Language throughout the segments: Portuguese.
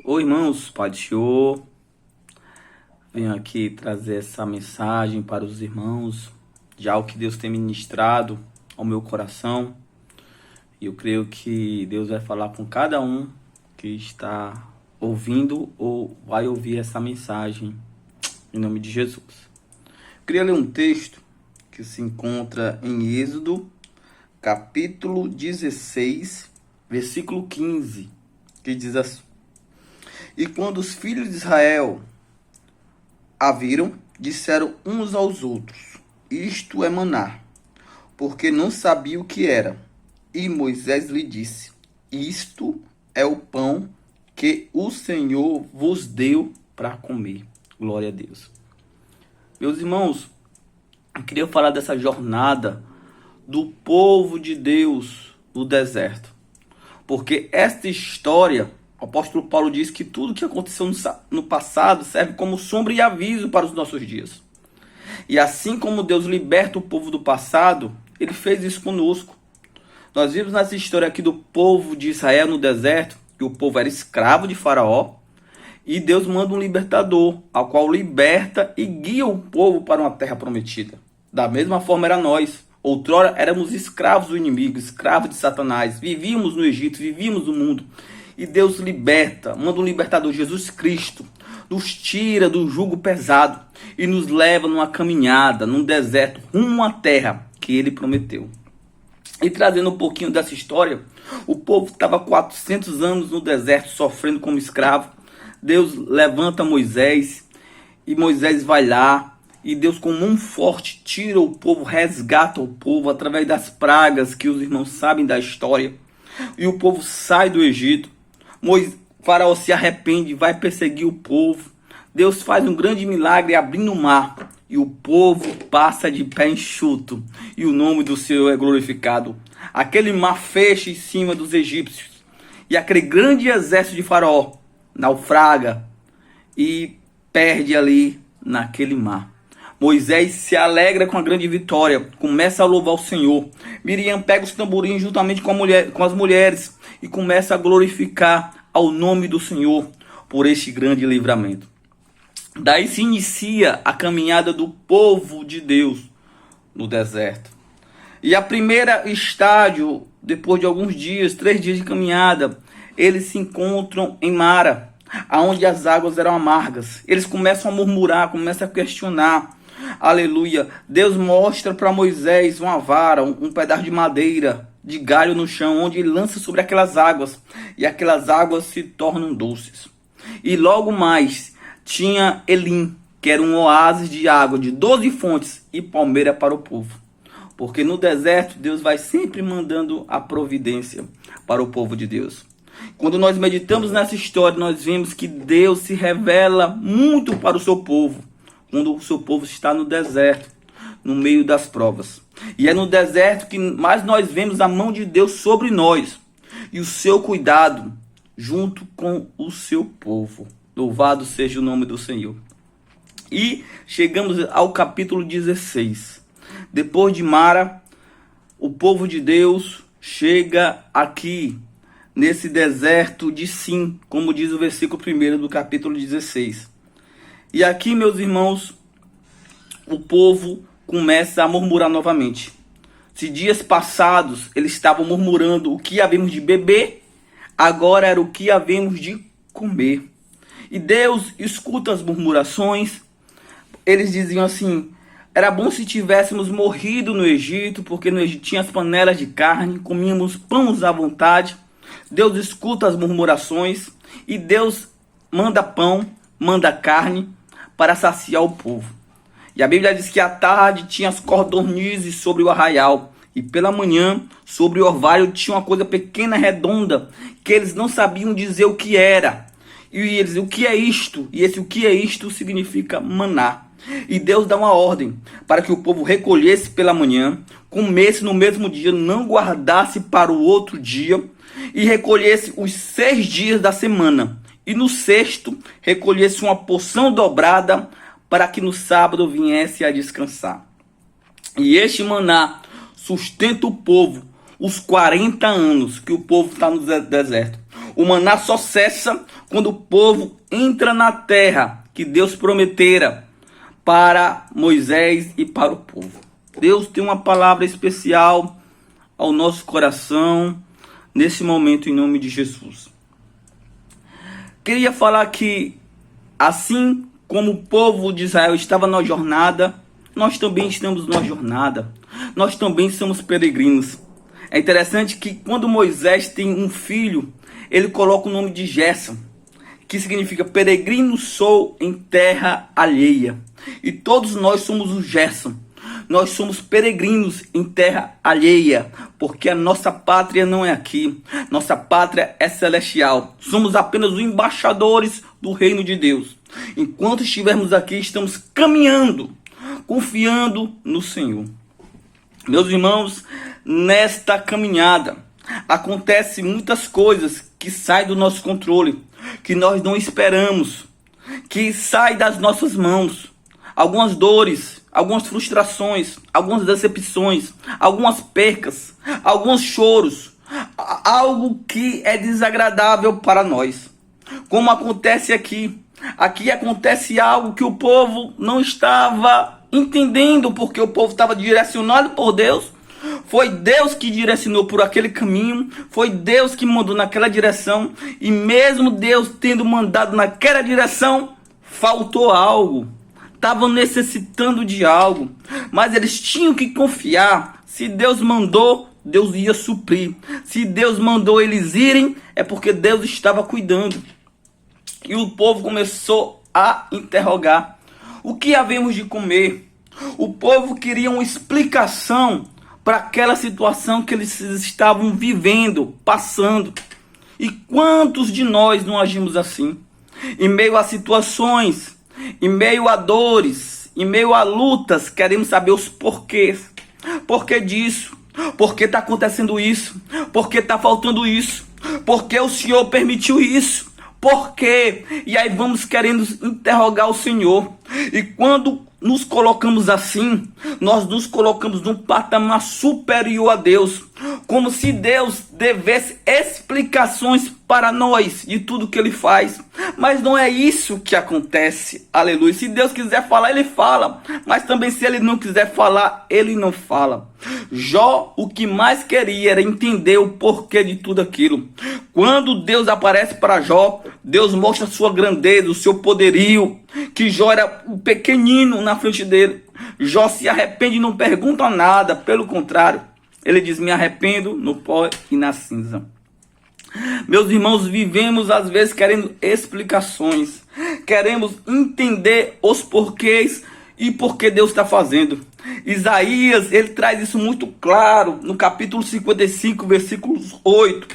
Oi, irmãos, Pai do Senhor. Venho aqui trazer essa mensagem para os irmãos, de algo que Deus tem ministrado ao meu coração. E eu creio que Deus vai falar com cada um que está ouvindo ou vai ouvir essa mensagem, em nome de Jesus. Eu queria ler um texto que se encontra em Êxodo, capítulo 16, versículo 15, que diz assim: E quando os filhos de Israel a viram, disseram uns aos outros: Isto é maná, porque não sabia o que era. E Moisés lhe disse: Isto é o pão que o Senhor vos deu para comer. Glória a Deus. Meus irmãos, eu queria falar dessa jornada do povo de Deus no deserto. Porque esta história, o apóstolo Paulo diz que tudo que aconteceu no passado serve como sombra e aviso para os nossos dias. E assim como Deus liberta o povo do passado, ele fez isso conosco. Nós vimos nessa história aqui do povo de Israel no deserto, que o povo era escravo de Faraó, e Deus manda um libertador, ao qual liberta e guia o povo para uma terra prometida. Da mesma forma era nós. Outrora éramos escravos do inimigo, escravos de Satanás. Vivíamos no Egito, vivíamos no mundo. E Deus liberta, manda um libertador, Jesus Cristo, nos tira do jugo pesado e nos leva numa caminhada, num deserto, rumo à terra que ele prometeu. E trazendo um pouquinho dessa história, o povo estava 400 anos no deserto, sofrendo como escravo. Deus levanta Moisés, e Moisés vai lá, e Deus, com mão forte, tira o povo, resgata o povo através das pragas que os irmãos sabem da história. E o povo sai do Egito. Faraó se arrepende, vai perseguir o povo. Deus faz um grande milagre abrindo o mar. E o povo passa de pé enxuto. E o nome do Senhor é glorificado. Aquele mar fecha em cima dos egípcios. E aquele grande exército de Faraó naufraga e perde ali naquele mar. Moisés se alegra com a grande vitória, começa a louvar o Senhor. Miriam pega os tamborins juntamente com as mulheres e começa a glorificar ao nome do Senhor por este grande livramento. Daí se inicia a caminhada do povo de Deus no deserto. E a primeira estágio, depois de alguns dias, 3 dias de caminhada, eles se encontram em Mara, onde as águas eram amargas. Eles começam a murmurar, começam a questionar. Aleluia. Deus mostra para Moisés uma vara, um pedaço de madeira, de galho no chão, onde ele lança sobre aquelas águas. E aquelas águas se tornam doces. E logo mais tinha Elim, que era um oásis de água de 12 fontes e palmeira para o povo. Porque no deserto Deus vai sempre mandando a providência para o povo de Deus. Quando nós meditamos nessa história, nós vemos que Deus se revela muito para o seu povo, quando o seu povo está no deserto, no meio das provas. E é no deserto que mais nós vemos a mão de Deus sobre nós e o seu cuidado junto com o seu povo. Louvado seja o nome do Senhor. E chegamos ao capítulo 16. Depois de Mara, o povo de Deus chega aqui, nesse deserto de Sim, como diz o versículo 1 do capítulo 16. E aqui, meus irmãos, o povo começa a murmurar novamente. Se dias passados eles estavam murmurando o que havemos de beber, agora era o que havemos de comer. E Deus escuta as murmurações. Eles diziam assim: era bom se tivéssemos morrido no Egito, porque no Egito tinha as panelas de carne, comíamos pães à vontade. Deus escuta as murmurações e Deus manda pão, manda carne para saciar o povo. E a Bíblia diz que à tarde tinha as codornizes sobre o arraial e pela manhã sobre o orvalho tinha uma coisa pequena, redonda, que eles não sabiam dizer o que era. E eles diziam: o que é isto? E esse o que é isto significa maná. E Deus dá uma ordem para que o povo recolhesse pela manhã, comesse no mesmo dia, não guardasse para o outro dia, e recolhesse os 6 dias da semana. E no sexto, recolhesse uma porção dobrada, para que no sábado viesse a descansar. E este maná sustenta o povo os 40 anos que o povo está no deserto. O maná só cessa quando o povo entra na terra que Deus prometera para Moisés e para o povo. Deus tem uma palavra especial ao nosso coração nesse momento, em nome de Jesus. Queria falar que, assim como o povo de Israel estava na jornada, nós também estamos na jornada. Nós também somos peregrinos. É interessante que quando Moisés tem um filho, ele coloca o nome de Gerson, que significa peregrino sou em terra alheia. E todos nós somos o Gerson. Nós somos peregrinos em terra alheia, porque a nossa pátria não é aqui. Nossa pátria é celestial. Somos apenas os embaixadores do reino de Deus. Enquanto estivermos aqui, estamos caminhando, confiando no Senhor. Meus irmãos, nesta caminhada, acontecem muitas coisas que saem do nosso controle, que nós não esperamos, que saem das nossas mãos. Algumas dores, algumas frustrações, algumas decepções, algumas percas, alguns choros, algo que é desagradável para nós. Como acontece aqui. Aqui acontece algo que o povo não estava entendendo, porque o povo estava direcionado por Deus. Foi Deus que direcionou por aquele caminho, foi Deus que mandou naquela direção, e mesmo Deus tendo mandado naquela direção, faltou algo. Estavam necessitando de algo, mas eles tinham que confiar. Se Deus mandou, Deus ia suprir. Se Deus mandou eles irem, é porque Deus estava cuidando. E o povo começou a interrogar: o que havemos de comer? O povo queria uma explicação para aquela situação que eles estavam vivendo, passando. E quantos de nós não agimos assim? Em meio a situações, em meio a dores, em meio a lutas, queremos saber os porquês. Por que disso? Por que está acontecendo isso? Por que está faltando isso? Por que o Senhor permitiu isso? Por quê? E aí vamos querendo interrogar o Senhor. E quando nos colocamos assim, nós nos colocamos num patamar superior a Deus, como se Deus devesse explicações para nós de tudo que Ele faz. Mas não é isso que acontece, aleluia. Se Deus quiser falar, Ele fala, mas também se Ele não quiser falar, Ele não fala. Jó, o que mais queria era entender o porquê de tudo aquilo. Quando Deus aparece para Jó, Deus mostra a sua grandeza, o seu poderio, que Jó era um pequenino na frente dele. Jó se arrepende e não pergunta nada, pelo contrário, ele diz: me arrependo no pó e na cinza. Meus irmãos, vivemos às vezes querendo explicações, queremos entender os porquês e por que Deus está fazendo. Isaías, ele traz isso muito claro no capítulo 55, versículos 8,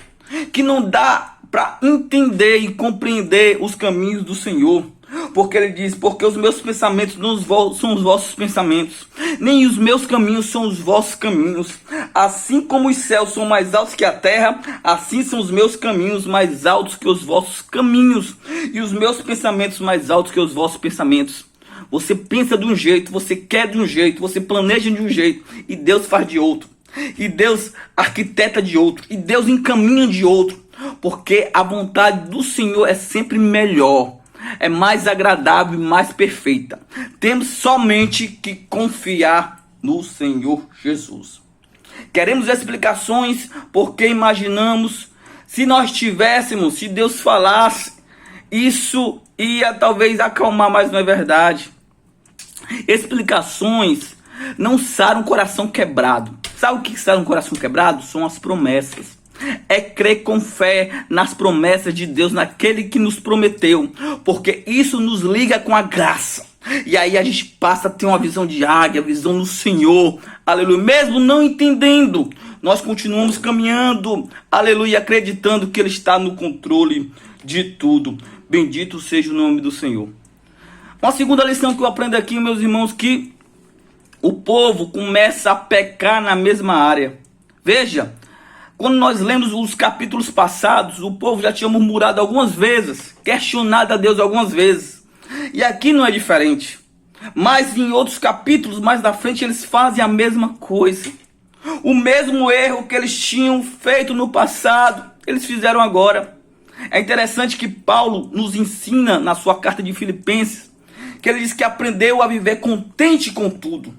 que não dá para entender e compreender os caminhos do Senhor. Porque ele diz: porque os meus pensamentos não são os vossos pensamentos, nem os meus caminhos são os vossos caminhos. Assim como os céus são mais altos que a terra, assim são os meus caminhos mais altos que os vossos caminhos, e os meus pensamentos mais altos que os vossos pensamentos. Você pensa de um jeito, você quer de um jeito, você planeja de um jeito, e Deus faz de outro. E Deus arquiteta de outro, e Deus encaminha de outro. Porque a vontade do Senhor é sempre melhor, é mais agradável e mais perfeita. Temos somente que confiar no Senhor Jesus. Queremos explicações porque imaginamos, se nós tivéssemos, se Deus falasse, isso ia talvez acalmar, mas não é verdade. Explicações não saram um coração quebrado. Sabe o que sara um coração quebrado? São as promessas. É crer com fé nas promessas de Deus, naquele que nos prometeu, porque isso nos liga com a graça. E aí a gente passa a ter uma visão de águia, visão no Senhor, aleluia. Mesmo não entendendo, nós continuamos caminhando, aleluia, acreditando que Ele está no controle de tudo. Bendito seja o nome do Senhor. Uma segunda lição que eu aprendo aqui, meus irmãos, que o povo começa a pecar na mesma área. Veja, quando nós lemos os capítulos passados, o povo já tinha murmurado algumas vezes, questionado a Deus algumas vezes. E aqui não é diferente. Mas em outros capítulos, mais na frente, eles fazem a mesma coisa. O mesmo erro que eles tinham feito no passado, eles fizeram agora. É interessante que Paulo nos ensina na sua carta de Filipenses, que ele diz que aprendeu a viver contente com tudo.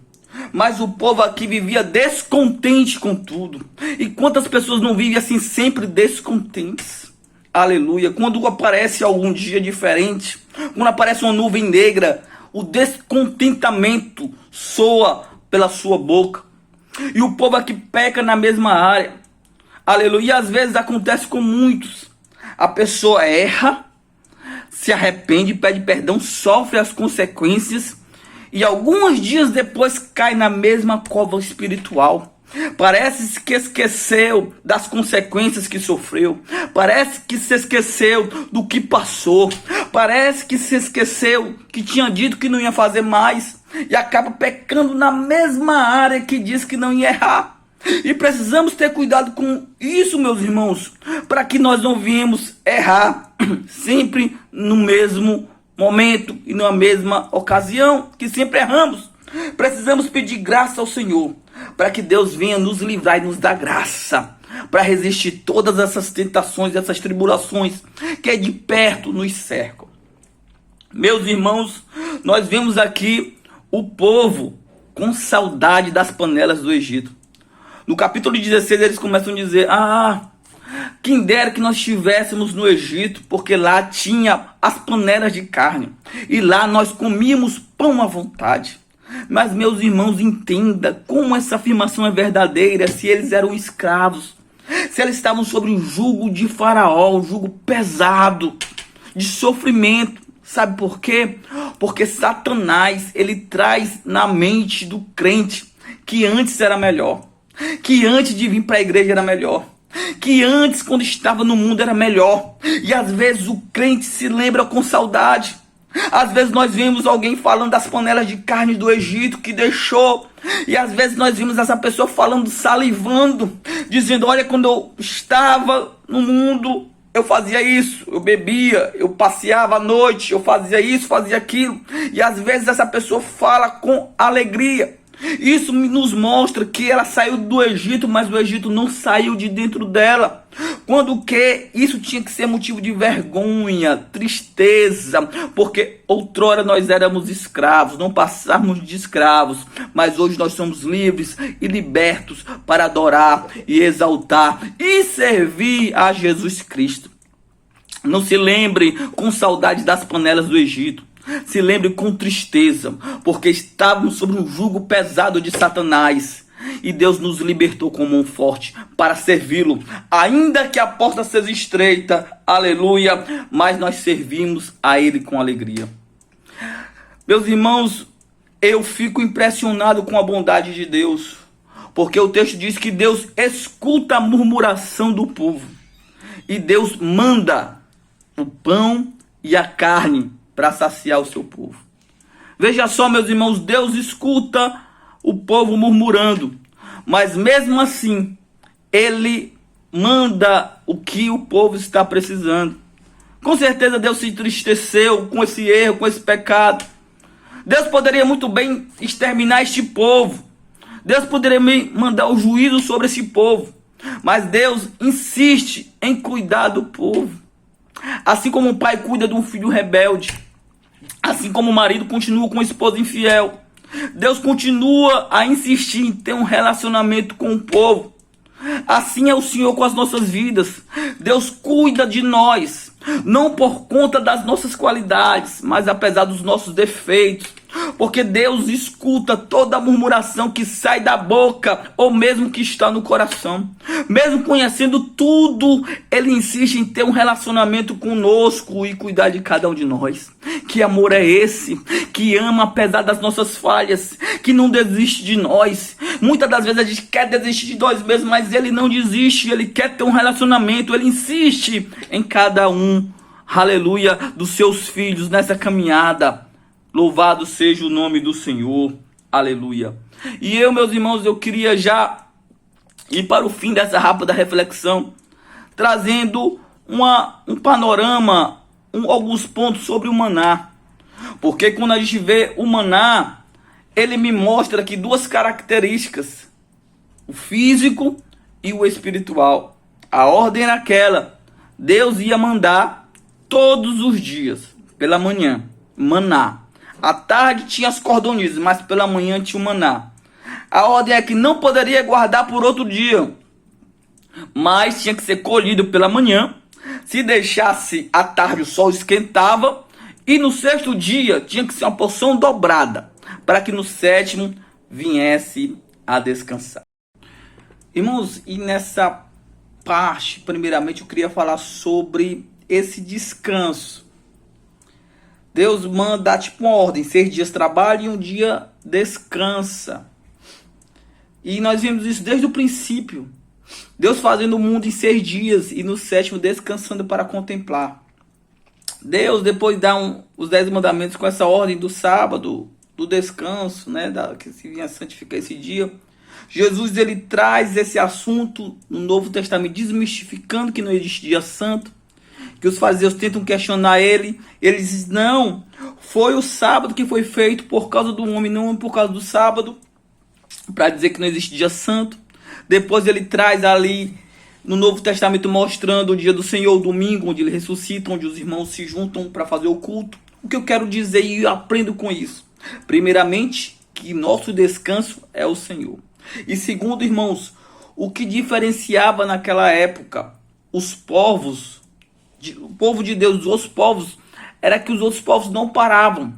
Mas o povo aqui vivia descontente com tudo. E quantas pessoas não vivem assim sempre descontentes? Aleluia. Quando aparece algum dia diferente, quando aparece uma nuvem negra, o descontentamento soa pela sua boca. E o povo aqui peca na mesma área. Aleluia. E às vezes acontece com muitos. A pessoa erra, se arrepende, pede perdão, sofre as consequências e alguns dias depois cai na mesma cova espiritual. Parece que esqueceu das consequências que sofreu. Parece que se esqueceu do que passou. Parece que se esqueceu que tinha dito que não ia fazer mais. E acaba pecando na mesma área que diz que não ia errar. E precisamos ter cuidado com isso, meus irmãos, para que nós não venhamos errar sempre no mesmo momento e na mesma ocasião que sempre erramos. Precisamos pedir graça ao Senhor, para que Deus venha nos livrar e nos dar graça, para resistir todas essas tentações, essas tribulações que de perto nos cercam. Meus irmãos, nós vemos aqui o povo com saudade das panelas do Egito. No capítulo 16 eles começam a dizer: quem dera que nós estivéssemos no Egito, porque lá tinha as panelas de carne, e lá nós comíamos pão à vontade. Mas, meus irmãos, entenda como essa afirmação é verdadeira, se eles eram escravos, se eles estavam sob o jugo de Faraó, um jugo pesado, de sofrimento. Sabe por quê? Porque Satanás, ele traz na mente do crente que antes era melhor, que antes de vir para a igreja era melhor, que antes, quando estava no mundo, era melhor. E às vezes o crente se lembra com saudade. Às vezes nós vimos alguém falando das panelas de carne do Egito que deixou. E às vezes nós vimos essa pessoa falando, salivando, dizendo: olha, quando eu estava no mundo, eu fazia isso, eu bebia, eu passeava à noite, eu fazia isso, fazia aquilo. E às vezes essa pessoa fala com alegria. Isso nos mostra que ela saiu do Egito, mas o Egito não saiu de dentro dela. Quando que isso tinha que ser motivo de vergonha, tristeza, porque outrora nós éramos escravos, não passávamos de escravos, mas hoje nós somos livres e libertos para adorar e exaltar e servir a Jesus Cristo. Não se lembre com saudade das panelas do Egito. Se lembre com tristeza, porque estávamos sob um jugo pesado de Satanás. E Deus nos libertou com mão forte para servi-lo. Ainda que a porta seja estreita, aleluia, mas nós servimos a Ele com alegria. Meus irmãos, eu fico impressionado com a bondade de Deus, porque o texto diz que Deus escuta a murmuração do povo. E Deus manda o pão e a carne para saciar o seu povo. Veja só, meus irmãos, Deus escuta o povo murmurando, mas mesmo assim, Ele manda o que o povo está precisando. Com certeza Deus se entristeceu com esse erro, com esse pecado. Deus poderia muito bem exterminar este povo. Deus poderia mandar o juízo sobre esse povo. Mas Deus insiste em cuidar do povo. Assim como o pai cuida de um filho rebelde, assim como o marido continua com a esposa infiel, Deus continua a insistir em ter um relacionamento com o povo. Assim é o Senhor com as nossas vidas. Deus cuida de nós, não por conta das nossas qualidades, mas apesar dos nossos defeitos. Porque Deus escuta toda a murmuração que sai da boca, ou mesmo que está no coração. Mesmo conhecendo tudo, Ele insiste em ter um relacionamento conosco e cuidar de cada um de nós. Que amor é esse? Que ama apesar das nossas falhas, que não desiste de nós. Muitas das vezes a gente quer desistir de nós mesmos, mas Ele não desiste. Ele quer ter um relacionamento, Ele insiste em cada um, aleluia, dos seus filhos nessa caminhada. Louvado seja o nome do Senhor, aleluia. E eu, meus irmãos, eu queria já ir para o fim dessa rápida reflexão, trazendo um panorama, alguns pontos sobre o maná. Porque quando a gente vê o maná, ele me mostra aqui duas características: o físico e o espiritual. A ordem era aquela: Deus ia mandar todos os dias, pela manhã, maná. À tarde tinha as cordonizes, mas pela manhã tinha o maná. A ordem é que não poderia guardar por outro dia, mas tinha que ser colhido pela manhã. Se deixasse à tarde, o sol esquentava. E no sexto dia tinha que ser uma porção dobrada, para que no sétimo viesse a descansar. Irmãos, e nessa parte, primeiramente, eu queria falar sobre esse descanso. Deus manda tipo uma ordem: 6 dias trabalha e um dia descansa. E nós vimos isso desde o princípio. Deus fazendo o mundo em 6 dias e no sétimo descansando para contemplar. Deus depois dá os 10 mandamentos com essa ordem do sábado, do descanso, né, que se vinha santificar esse dia. Jesus, ele traz esse assunto no Novo Testamento, desmistificando que não existe dia santo, que os fariseus tentam questionar ele. Ele diz: não, foi o sábado que foi feito por causa do homem, não por causa do sábado, para dizer que não existe dia santo. Depois ele traz ali no Novo Testamento mostrando o dia do Senhor, o domingo, onde ele ressuscita, onde os irmãos se juntam para fazer o culto. O que eu quero dizer e eu aprendo com isso? Primeiramente, que nosso descanso é o Senhor. E segundo, irmãos, o que diferenciava naquela época os povos, o povo de Deus, os povos, era que os outros povos não paravam,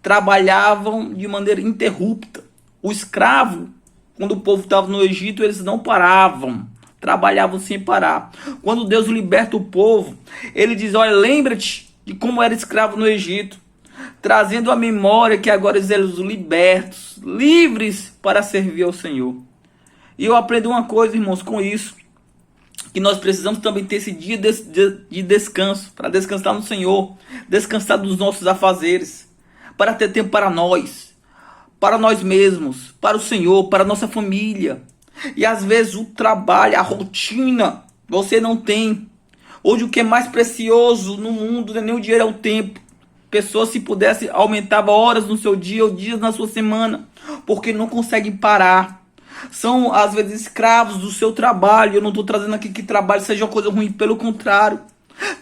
trabalhavam de maneira ininterrupta. O escravo, quando o povo estava no Egito, eles não paravam, trabalhavam sem parar. Quando Deus liberta o povo, ele diz: olha, lembra-te de como era escravo no Egito, trazendo a memória que agora eles eram libertos, livres para servir ao Senhor. E eu aprendo uma coisa, irmãos, com isso, que nós precisamos também ter esse dia de descanso, para descansar no Senhor, descansar dos nossos afazeres, para ter tempo para nós mesmos, para o Senhor, para a nossa família. E às vezes o trabalho, a rotina, você não tem. Hoje o que é mais precioso no mundo não é nem o dinheiro, é o tempo. Pessoas, se pudesse, aumentavam horas no seu dia ou dias na sua semana, porque não conseguem parar. São às vezes escravos do seu trabalho. Eu não estou trazendo aqui que trabalho seja uma coisa ruim, pelo contrário.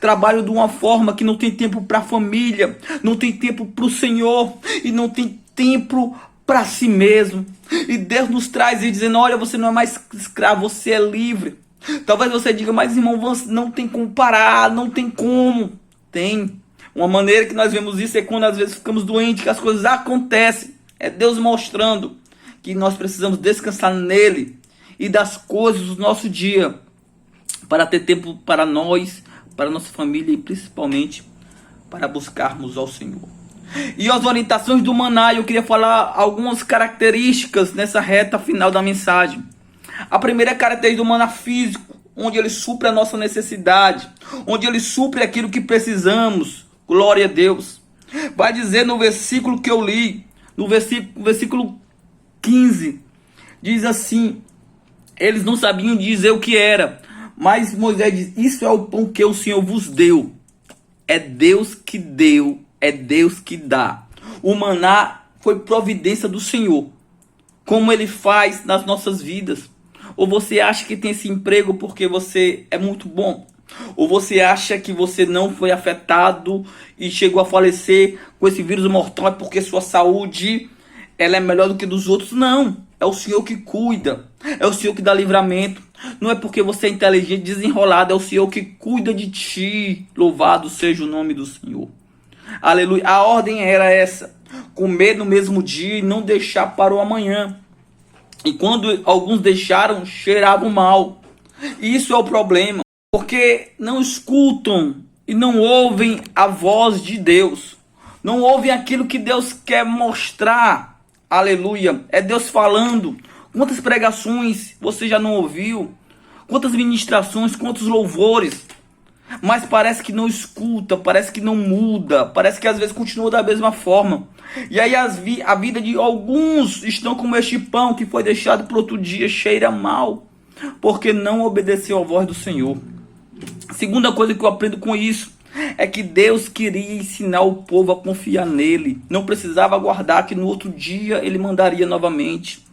Trabalho de uma forma que não tem tempo para a família, não tem tempo para o Senhor e não tem tempo para si mesmo. E Deus nos traz e dizendo: olha, você não é mais escravo, você é livre. Talvez você diga: mas irmão, não tem como parar, não tem como. Tem. Uma maneira que nós vemos isso é quando às vezes ficamos doentes, que as coisas acontecem. É Deus mostrando que nós precisamos descansar nele e das coisas do nosso dia, para ter tempo para nós, para nossa família e principalmente para buscarmos ao Senhor. E as orientações do maná, eu queria falar algumas características nessa reta final da mensagem. A primeira é a característica do maná físico, onde ele supre a nossa necessidade, onde ele supre aquilo que precisamos. Glória a Deus. Vai dizer no versículo que eu li, no versículo 15, diz assim: eles não sabiam dizer o que era, mas Moisés diz: isso é o pão que o Senhor vos deu. É Deus que deu, é Deus que dá. O maná foi providência do Senhor, como ele faz nas nossas vidas. Ou você acha que tem esse emprego porque você é muito bom? Ou você acha que você não foi afetado e chegou a falecer com esse vírus mortal porque sua saúde ela é melhor do que dos outros? Não, é o Senhor que cuida, é o Senhor que dá livramento. Não é porque você é inteligente, desenrolado, é o Senhor que cuida de ti. Louvado seja o nome do Senhor. Aleluia. A ordem era essa: comer no mesmo dia e não deixar para o amanhã. E quando alguns deixaram, cheiravam mal. Isso é o problema, porque não escutam e não ouvem a voz de Deus. Não ouvem aquilo que Deus quer mostrar. Aleluia. É Deus falando. Quantas pregações você já não ouviu? Quantas ministrações, quantos louvores? Mas parece que não escuta, parece que não muda, parece que às vezes continua da mesma forma. E aí a vida de alguns estão como este pão que foi deixado para outro dia, cheira mal, porque não obedeceu à voz do Senhor. Segunda coisa que eu aprendo com isso é que Deus queria ensinar o povo a confiar nele. Não precisava aguardar que no outro dia ele mandaria novamente.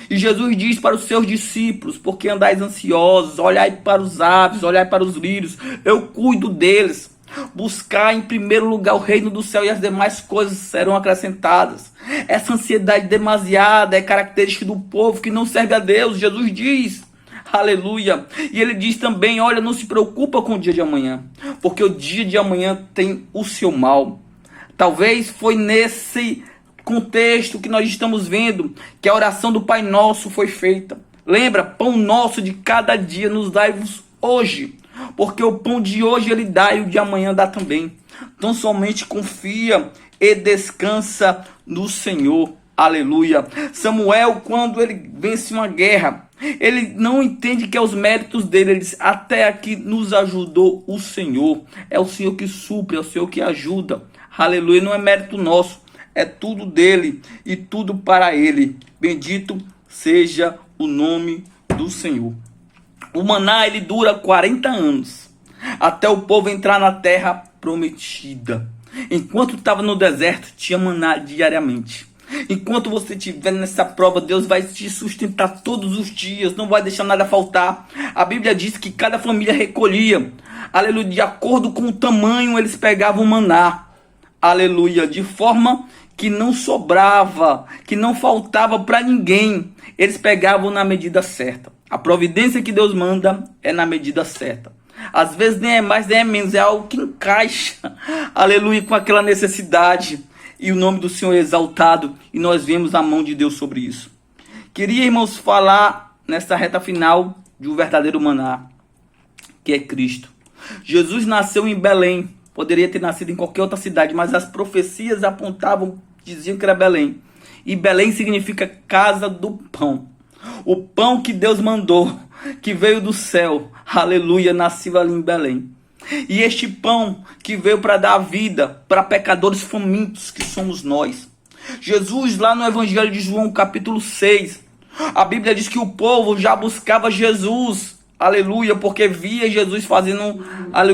E Jesus diz para os seus discípulos: porque andais ansiosos, olhai para os aves, olhai para os lírios, eu cuido deles. Buscar em primeiro lugar o reino do céu e as demais coisas serão acrescentadas. Essa ansiedade demasiada é característica do povo que não serve a Deus. Jesus diz, aleluia. E ele diz também, olha, não se preocupa com o dia de amanhã, porque o dia de amanhã tem o seu mal. Talvez foi nesse contexto que nós estamos vendo que a oração do Pai Nosso foi feita. Lembra, pão nosso de cada dia nos dai-vos hoje, porque o pão de hoje ele dá e o de amanhã dá também. Então somente confia e descansa no Senhor. Aleluia. Samuel, quando ele vence uma guerra, ele não entende que é os méritos dele. Ele diz, até aqui nos ajudou o Senhor. É o Senhor que supre, é o Senhor que ajuda. Aleluia. Não é mérito nosso, é tudo dele e tudo para ele. Bendito seja o nome do Senhor. O maná, ele dura 40 anos, até o povo entrar na terra prometida. Enquanto estava no deserto, tinha maná diariamente. Enquanto você estiver nessa prova, Deus vai te sustentar todos os dias, não vai deixar nada faltar. A Bíblia diz que cada família recolhia, aleluia, de acordo com o tamanho, eles pegavam maná, aleluia, de forma que não sobrava, que não faltava para ninguém. Eles pegavam na medida certa. A providência que Deus manda é na medida certa. Às vezes nem é mais nem é menos, é algo que encaixa, aleluia, com aquela necessidade. E o nome do Senhor é exaltado e nós vemos a mão de Deus sobre isso. Queria, irmãos, falar nesta reta final de um verdadeiro maná, que é Cristo. Jesus nasceu em Belém, poderia ter nascido em qualquer outra cidade, mas as profecias apontavam, diziam que era Belém. E Belém significa casa do pão. O pão que Deus mandou, que veio do céu, aleluia, nasceu ali em Belém. E este pão que veio para dar vida para pecadores famintos que somos nós. Jesus, lá no Evangelho de João, capítulo 6, a Bíblia diz que o povo já buscava Jesus, aleluia, porque via Jesus fazendo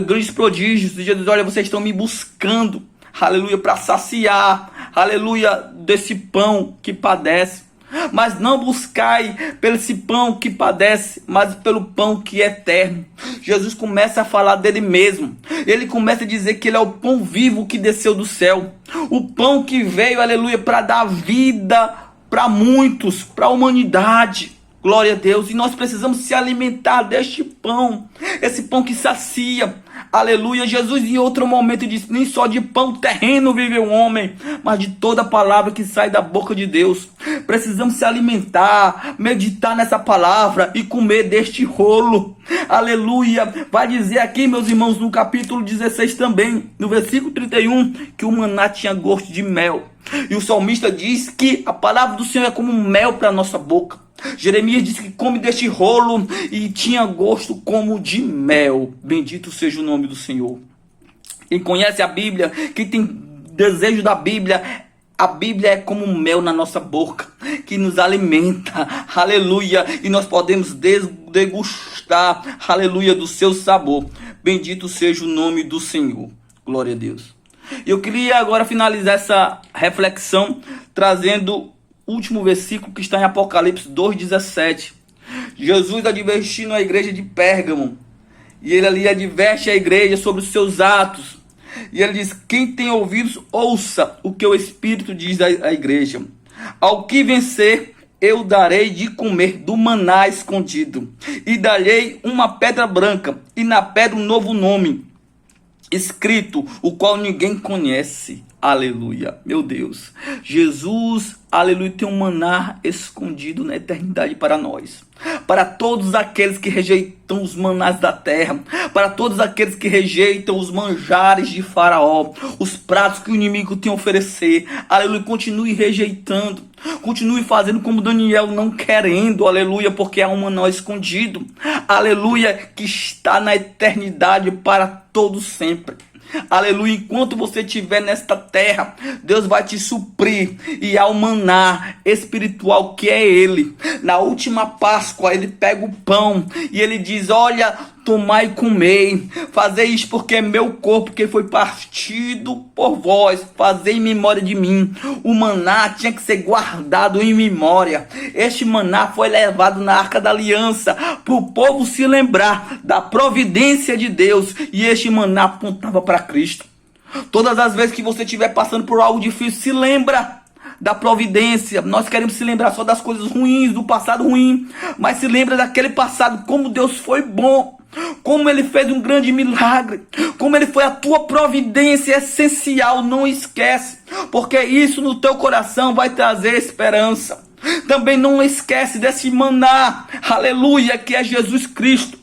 grandes prodígios. E Jesus, olha, vocês estão me buscando, aleluia, para saciar, aleluia, desse pão que padece. Mas não buscai pelo esse pão que padece, mas pelo pão que é eterno. Jesus começa a falar dele mesmo. Ele começa a dizer que ele é o pão vivo que desceu do céu. O pão que veio, aleluia, para dar vida para muitos, para a humanidade. Glória a Deus. E nós precisamos se alimentar deste pão. Esse pão que sacia. Aleluia. Jesus em outro momento disse, nem só de pão terreno vive o homem, mas de toda palavra que sai da boca de Deus. Precisamos se alimentar, meditar nessa palavra e comer deste rolo. Aleluia. Vai dizer aqui, meus irmãos, no capítulo 16 também, no versículo 31, que o maná tinha gosto de mel. E o salmista diz que a palavra do Senhor é como mel para a nossa boca. Jeremias disse que come deste rolo e tinha gosto como de mel. Bendito seja o nome do Senhor. Quem conhece a Bíblia, quem tem desejo da Bíblia, a Bíblia é como mel na nossa boca, que nos alimenta, aleluia, e nós podemos degustar, aleluia, do seu sabor. Bendito seja o nome do Senhor. Glória a Deus. Eu queria agora finalizar essa reflexão trazendo último versículo que está em Apocalipse 2,17. Jesus advertindo a igreja de Pérgamo. E ele ali adverte a igreja sobre os seus atos. E ele diz, quem tem ouvidos, ouça o que o Espírito diz à igreja. Ao que vencer, eu darei de comer do maná escondido. E darei uma pedra branca, e na pedra um novo nome escrito, o qual ninguém conhece. Aleluia, meu Deus. Jesus, aleluia, tem um maná escondido na eternidade para nós. Para todos aqueles que rejeitam os manás da terra. Para todos aqueles que rejeitam os manjares de Faraó. Os pratos que o inimigo tem a oferecer. Aleluia, continue rejeitando. Continue fazendo como Daniel, não querendo. Aleluia, porque há um maná escondido. Aleluia, que está na eternidade para todos sempre. Aleluia, enquanto você estiver nesta terra, Deus vai te suprir. E há o maná espiritual que é ele. Na última Páscoa, ele pega o pão e ele diz, olha, tomai e comei, fazei isto porque é meu corpo que foi partido por vós, fazei em memória de mim. O maná tinha que ser guardado em memória. Este maná foi levado na Arca da Aliança para o povo se lembrar da providência de Deus, e este maná apontava para Cristo. Todas as vezes que você estiver passando por algo difícil, se lembra da providência. Nós queremos se lembrar só das coisas ruins, do passado ruim, mas se lembra daquele passado, como Deus foi bom, como Ele fez um grande milagre, como Ele foi a tua providência essencial. Não esquece, porque isso no teu coração vai trazer esperança. Também não esquece desse maná, aleluia, que é Jesus Cristo,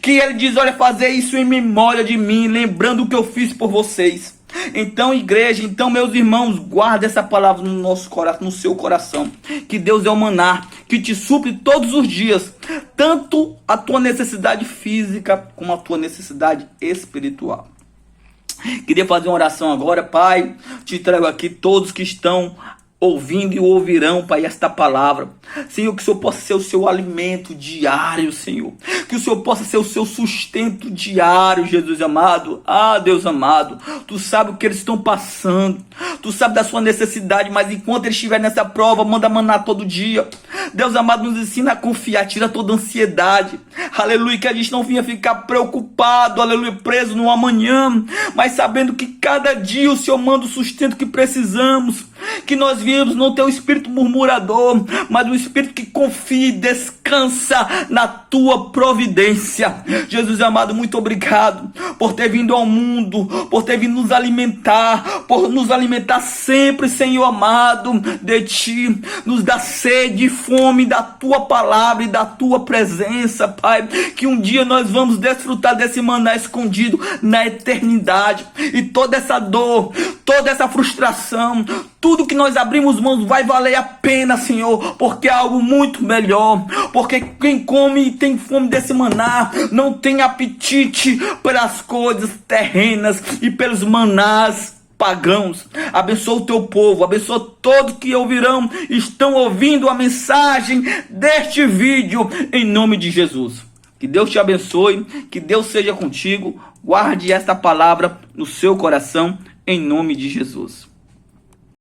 que Ele diz, olha, fazer isso em memória de mim, lembrando o que eu fiz por vocês. Então, igreja, então, meus irmãos, guarda essa palavra no nosso coração, no seu coração, que Deus é o maná que te supre todos os dias, tanto a tua necessidade física como a tua necessidade espiritual. Queria fazer uma oração agora. Pai, te trago aqui todos que estão ouvindo e ouvirão, Pai, esta palavra. Senhor, que o Senhor possa ser o seu alimento diário, Senhor. Que o Senhor possa ser o seu sustento diário, Jesus amado. Ah, Deus amado, Tu sabe o que eles estão passando. Tu sabe da sua necessidade, mas enquanto eles estiverem nessa prova, manda maná todo dia. Deus amado, nos ensina a confiar, tira toda a ansiedade. Aleluia, que a gente não vinha ficar preocupado, aleluia, preso no amanhã, mas sabendo que cada dia o Senhor manda o sustento que precisamos. Que nós viemos não ter um espírito murmurador, mas um espírito que confia e descansa na tua providência. Jesus amado, muito obrigado por ter vindo ao mundo, por ter vindo nos alimentar, por nos alimentar sempre, Senhor amado, de ti. Nos dá sede e fome da tua palavra e da tua presença, Pai. Que um dia nós vamos desfrutar desse maná escondido na eternidade. E toda essa dor, toda essa frustração, tudo que nós abrimos mãos vai valer a pena, Senhor, porque é algo muito melhor. Porque quem come e tem fome desse maná não tem apetite pelas coisas terrenas e pelos manás pagãos. Abençoa o teu povo, abençoa todos que ouvirão, estão ouvindo a mensagem deste vídeo, em nome de Jesus. Que Deus te abençoe, que Deus seja contigo. Guarde esta palavra no seu coração, em nome de Jesus.